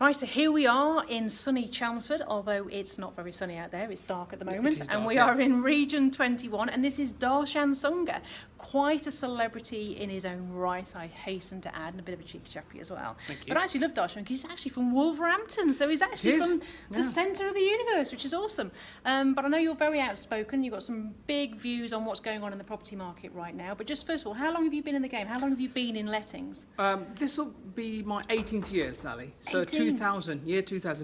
Right, so here we are in sunny Chelmsford, although it's not very sunny out there, it's dark at the moment, Dark, and we are in Region 21, and this is Darshan, quite a celebrity in his own right, I hasten to add, and a bit of a cheeky chappy as well. Thank you. But I actually love Darshan because he's actually from Wolverhampton, so he's actually from the centre of the universe, which is awesome. But I know you're very outspoken, you've got some big views on what's going on in the property market right now, but just first of all, how long have you been in the game? How long have you been in lettings? This will be my 18th year, Sally. So 2000,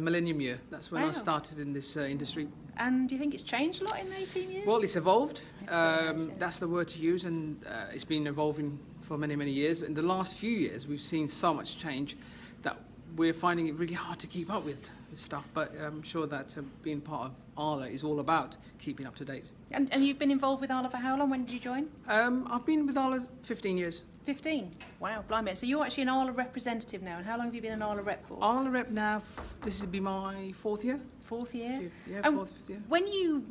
millennium year. That's when I started in this industry. And do you think it's changed a lot in 18 years? Well, it's evolved. That's the word to use, and it's been evolving for many, many years. In the last few years, we've seen so much change that we're finding it really hard to keep up with stuff. But I'm sure that being part of ARLA is all about keeping up to date. And you've been involved with ARLA for how long? When did you join? I've been with ARLA 15 years. 15? Wow, blimey. So you're actually an ARLA representative now, and how long have you been an ARLA rep for? ARLA rep now, this will be my fourth year. Fourth year? Fourth, fifth year. When you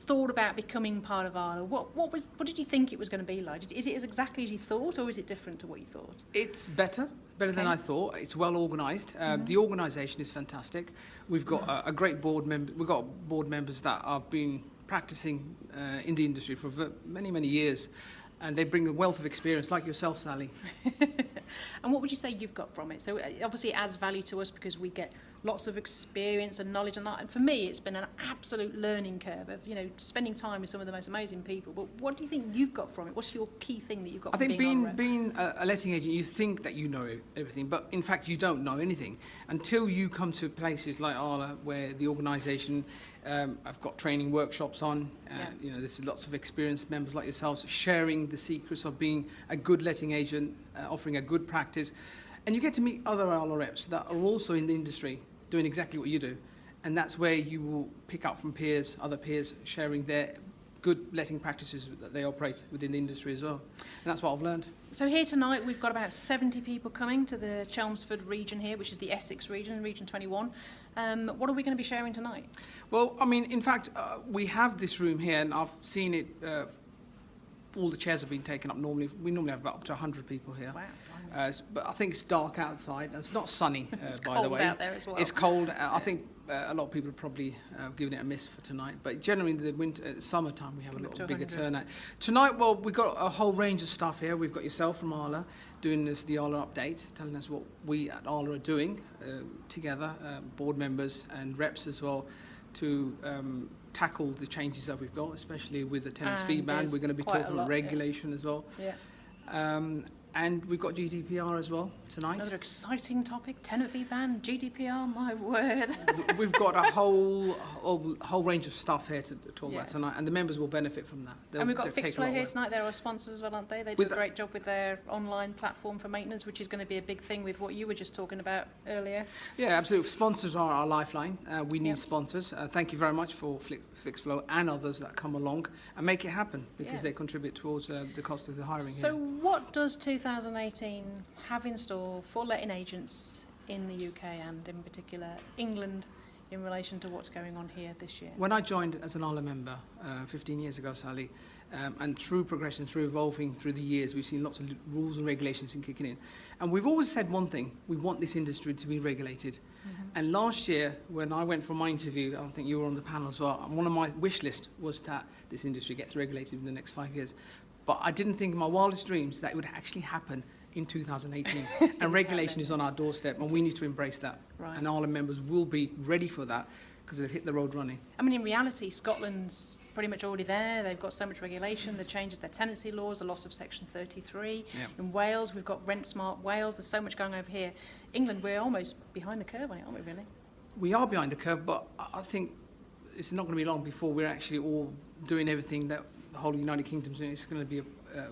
thought about becoming part of ARLA, what did you think it was going to be like? Is it exactly as you thought, or is it different to what you thought? It's better than I thought. It's well organised. The organisation is fantastic. We've got a great board member. We've got board members that have been practising in the industry for many, many years. And they bring a wealth of experience, like yourself, Sally. And what would you say you've got from it? So obviously it adds value to us because we get lots of experience and knowledge and that. And for me, it's been an absolute learning curve of, spending time with some of the most amazing people. But what do you think you've got from it? What's your key thing that you've got from being on rep? Being a letting agent, you think that you know everything, but in fact you don't know anything until you come to places like ARLA, where the organisation, I've got training workshops on. There's lots of experienced members like yourselves sharing the secrets of being a good letting agent, offering a good practice, and you get to meet other ARLA reps that are also in the industry doing exactly what you do, and that's where you will pick up from other peers sharing their good letting practices that they operate within the industry as well, and that's what I've learned. So here tonight we've got about 70 people coming to the Chelmsford region here, which is the Essex region, Region 21. What are we going to be sharing tonight? Well, I mean, in fact, we have this room here, and I've seen it. All the chairs have been taken up. We normally have about up to 100 people here. Wow. But I think it's dark outside. It's not sunny, it's by the way. It's cold out there as well. It's cold. I think a lot of people have probably given it a miss for tonight. But generally in the summertime, we have a little bigger turnout. Tonight, well, we've got a whole range of stuff here. We've got yourself from ARLA doing the ARLA update, telling us what we at ARLA are doing together, board members and reps as well, to tackle the changes that we've got, especially with the tenants fee ban. We're going to be talking about regulation as well. And we've got GDPR as well tonight. Another exciting topic, tenant fee ban, GDPR, my word. We've got a whole range of stuff here to talk about tonight, and the members will benefit from that. And we've got Fixed Flow here tonight. They're our sponsors as well, aren't they? They do a great job with their online platform for maintenance, which is going to be a big thing with what you were just talking about earlier. Yeah, absolutely. Sponsors are our lifeline. We need sponsors. Thank you very much for Fixed Flow and others that come along and make it happen, because they contribute towards the cost of the hiring. So what does 2018 have in store for letting agents in the UK and in particular England in relation to what's going on here this year? When I joined as an ARLA member 15 years ago, Sally, and through progression, through evolving through the years, we've seen lots of rules and regulations kicking in. And we've always said one thing: we want this industry to be regulated. And last year, when I went for my interview, I think you were on the panel as well, one of my wish lists was that this industry gets regulated in the next 5 years. But I didn't think in my wildest dreams that it would actually happen in 2018. And regulation is on our doorstep, and we need to embrace that. Right. And ARLA members will be ready for that, because they've hit the road running. I mean, in reality, Scotland's pretty much already there. They've got so much regulation, the changes, their tenancy laws, the loss of Section 33. In Wales, we've got Rent Smart Wales. There's so much going over here. England, we're almost behind the curve on it, aren't we, really? We are behind the curve, but I think it's not going to be long before we're actually all doing everything that the whole United Kingdom's doing. It's going to be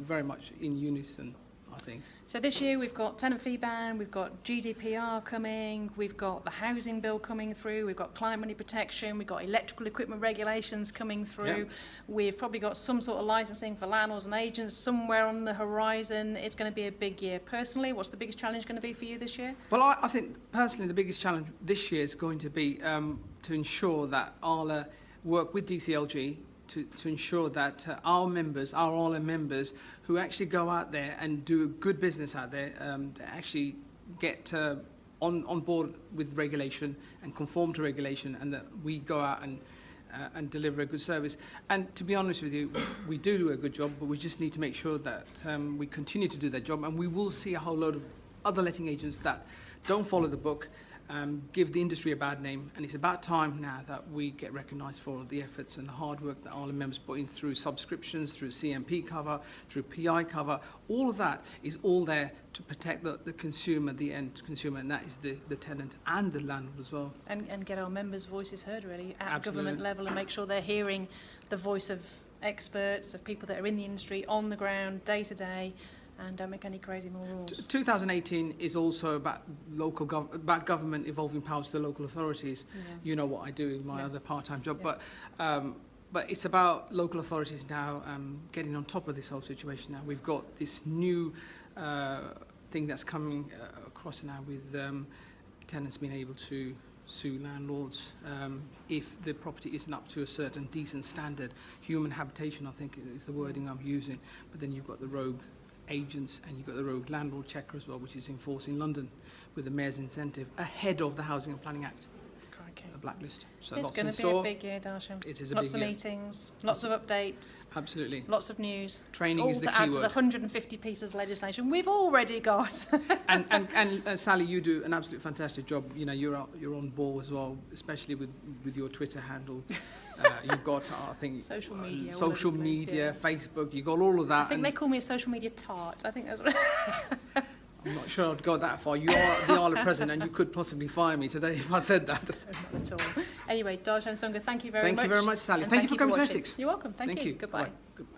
very much in unison, I think. So this year we've got tenant fee ban, we've got GDPR coming, we've got the housing bill coming through, we've got client money protection, we've got electrical equipment regulations coming through. We've probably got some sort of licensing for landlords and agents somewhere on the horizon. It's going to be a big year. Personally, what's the biggest challenge going to be for you this year? Well, I think personally the biggest challenge this year is going to be to ensure that ARLA work with DCLG to ensure that our members, our ARLA members, who actually go out there and do good business out there, actually get on board with regulation and conform to regulation, and that we go out and deliver a good service. And to be honest with you, we do a good job, but we just need to make sure that we continue to do that job, and we will see a whole load of other letting agents that don't follow the book, give the industry a bad name, and it's about time now that we get recognised for the efforts and the hard work that ARLA members put in through subscriptions, through CMP cover, through PI cover. All of that is all there to protect the consumer, the end consumer, and that is the tenant and the landlord as well. And get our members' voices heard, really, at Absolutely. government level, and make sure they're hearing the voice of experts, of people that are in the industry, on the ground, day to day, and don't make any crazy more rules. 2018 is also about about government evolving powers to the local authorities. Yeah. You know what I do in my Yes. other part-time job, Yeah. but it's about local authorities now getting on top of this whole situation. Now we've got this new thing that's coming across now with tenants being able to sue landlords if the property isn't up to a certain decent standard. Human habitation, I think, is the wording I'm using. But then you've got the rogue agents and you've got the rogue landlord checker as well, which is enforced in London with the mayor's incentive ahead of the Housing and Planning Act, Crikey. a blacklist. So It's lots in going to be store. a big year, Darshan. It is a Lots big of year. meetings, lots of updates, Absolutely. lots of news. Training All is the to key add to the word. 150 pieces of legislation we've already got. And Sally, you do an absolute fantastic job. You know, you're on ball as well, especially with your Twitter handle. You've got, I think, Social media, all social over the place, media, yeah. Facebook. You got all of that. I think they call me a social media tart. I think that's what. I'm not sure I'd go that far. You are the ARLA president, and you could possibly fire me today if I said that. Not at all. Anyway, Darshan Sunga, thank you very much. Thank you very much, Sally. And Thank you for coming to watching. Essex. You're welcome. Thank you. Goodbye. Goodbye. Goodbye.